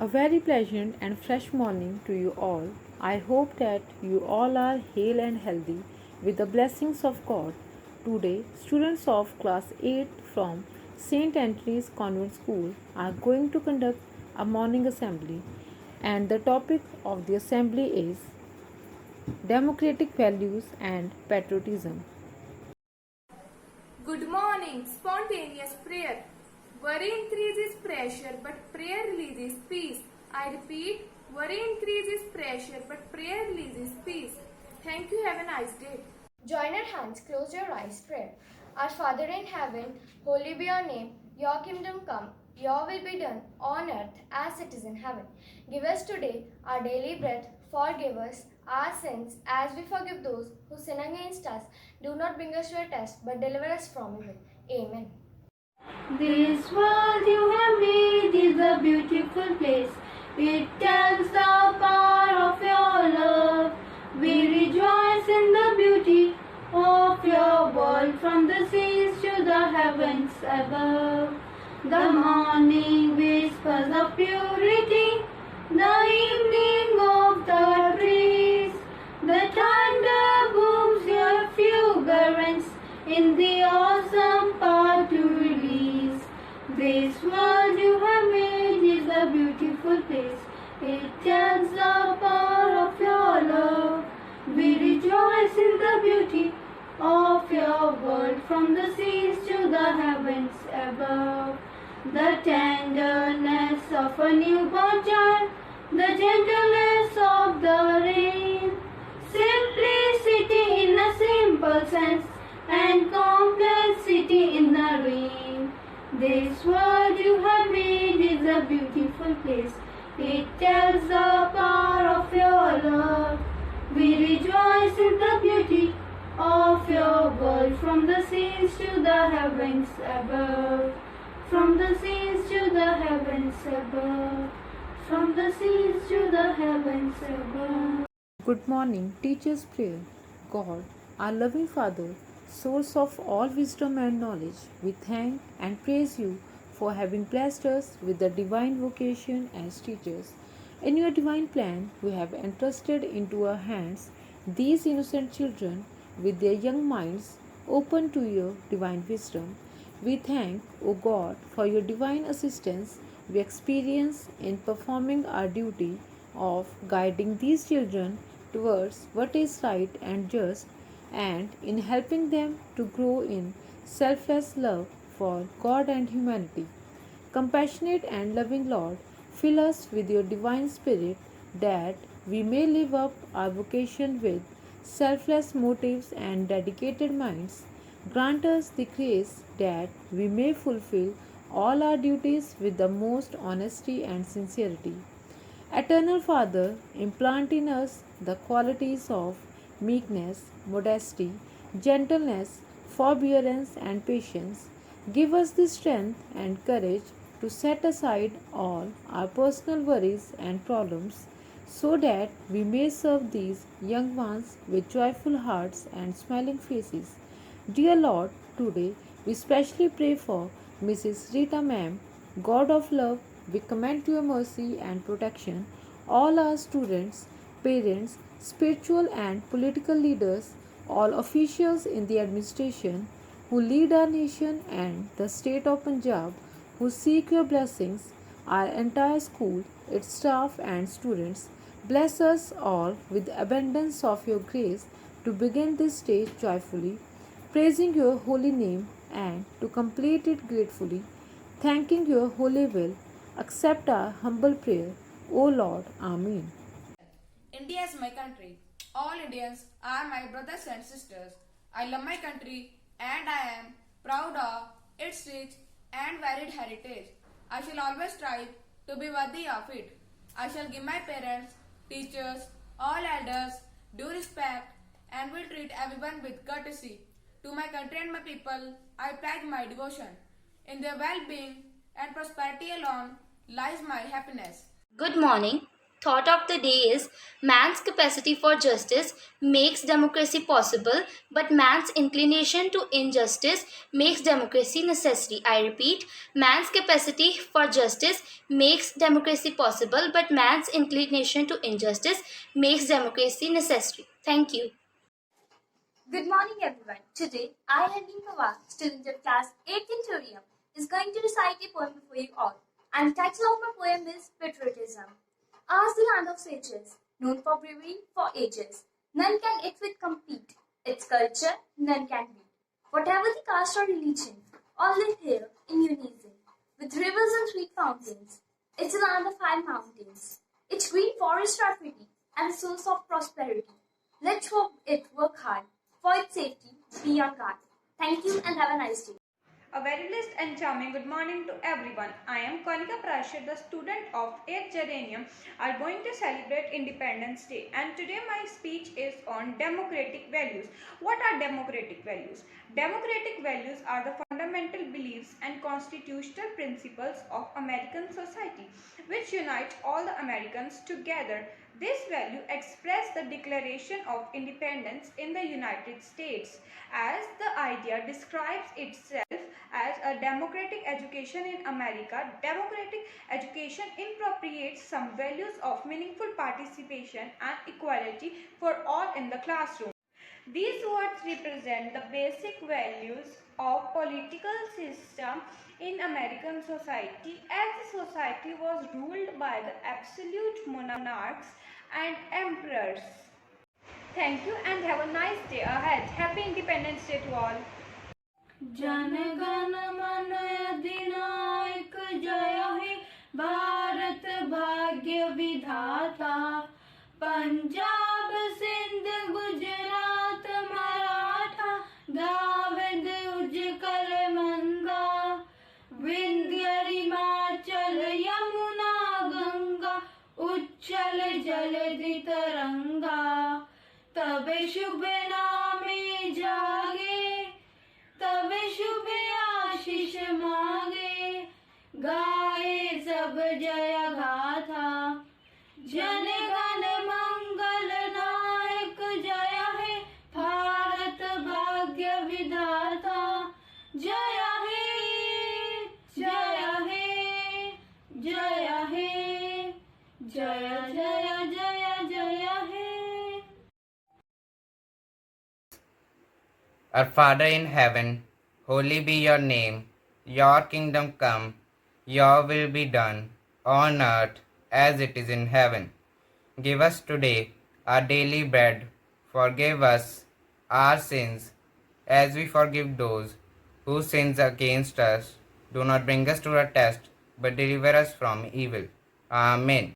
A very pleasant and fresh morning to you all. I hope that you all are hale and healthy with the blessings of God. Today, students of class 8 from St. Anthony's Convent School are going to conduct a morning assembly, and the topic of the assembly is democratic values and patriotism. Good morning, spontaneous prayer. Worry increases pressure, but prayer releases peace. I repeat, worry increases pressure, but prayer releases peace. Thank you, have a nice day. Join our hands, close your eyes, prayer. Our Father in heaven, holy be your name, your kingdom come, your will be done on earth as it is in heaven. Give us today our daily bread, forgive us our sins as we forgive those who sin against us. Do not bring us to a test, but deliver us from evil. Amen. This world you have made is a beautiful place. It tells the power of your love. We rejoice in the beauty of your world from the seas to the heavens above. The morning whispers of purity, the evening of the breeze. The thunder booms your fugarance in the awesome power to release. This world you have made is a beautiful place. It tells the power of your love. We rejoice in the beauty of your world from the seas to the heavens above. The tenderness of a newborn child, the gentleness of the rain, simplicity in a simple sense, and complexity in the rain. This world you have made is a beautiful place. It tells the power of your love. We rejoice in the beauty of your world from the seas to the heavens above. From the seas to the heavens above. From the seas to the heavens above. Good morning, teacher's prayer. God, our loving Father, source of all wisdom and knowledge, we thank and praise you for having blessed us with the divine vocation as teachers. In your divine plan, you have entrusted into our hands these innocent children with their young minds open to your divine wisdom. We thank, O God, for your divine assistance we experience in performing our duty of guiding these children towards what is right and just, and in helping them to grow in selfless love for God and humanity. Compassionate and loving Lord, fill us with your divine spirit that we may live up our vocation with selfless motives and dedicated minds. Grant us the grace that we may fulfill all our duties with the most honesty and sincerity. Eternal Father, implant in us the qualities of meekness, modesty, gentleness, forbearance, and patience. Give us the strength and courage to set aside all our personal worries and problems so that we may serve these young ones with joyful hearts and smiling faces. Dear Lord, today we specially pray for Mrs. Rita Ma'am. God of love, we commend to your mercy and protection all our students, parents, spiritual and political leaders, all officials in the administration who lead our nation and the state of Punjab, who seek your blessings, our entire school, its staff and students. Bless us all with abundance of your grace to begin this day joyfully, praising your holy name and to complete it gratefully, thanking your holy will. Accept our humble prayer, O Lord. Amen. India is my country. All Indians are my brothers and sisters. I love my country and I am proud of its rich and varied heritage. I shall always strive to be worthy of it. I shall give my parents, teachers, all elders due respect and will treat everyone with courtesy. To my country and my people, I pledge my devotion. In their well-being and prosperity alone lies my happiness. Good morning. thought of the day is man's capacity for justice makes democracy possible, but man's inclination to injustice makes democracy necessary. I repeat, man's capacity for justice makes democracy possible, but man's inclination to injustice makes democracy necessary. Thank you. Good morning, everyone. Today, I, Harleen Pawar, student of class 8th in Turium, is going to recite a poem before you all. And the title of my poem is Patriotism. Ours the land of sages, known for bravery for ages. None can it with compete. Its culture, none can beat. Whatever the caste or religion, all live here in unison, with rivers and sweet fountains. It's a land of high mountains. Its green forests are pretty, and a source of prosperity. Let's for it work hard. For its safety, be on guard. Thank you and have a nice day. A very blessed and charming good morning to everyone. I am Kanika Prashad, the student of 8th Geranium, are going to celebrate Independence Day, and today my speech is on democratic values. What are democratic values? Democratic values are the fundamental beliefs and constitutional principles of American society, which unite all the Americans together. This value express the Declaration of Independence in the United States, as the idea describes itself as a democratic education in America. Democratic education incorporates some values of meaningful participation and equality for all in the classroom. These words represent the basic values of political system in American society, as the society was ruled by the absolute monarchs and emperors. Thank you and have a nice day ahead. Happy Independence Day to all. जनगण मन अधिनायक जय हे भारत भाग्य विधाता पंजाब सिंध गुजरात मराठा द्राविड उत्कल गंगा विंध्य हिमाचल यमुना गंगा उच्चल जलधि तरंगा तब शुभ नामे जागे तब शुभ आशीष मांगे गाए सब जय गाथा जन गण मंगल नायक जय हे भारत भाग्य विधाता जय हे जय हे जय हे जय जय जय जय हे. Our Father in heaven, holy be your name. Your kingdom come, your will be done, on earth as it is in heaven. Give us today our daily bread. Forgive us our sins, as we forgive those who sins against us. Do not bring us to a test, but deliver us from evil. Amen.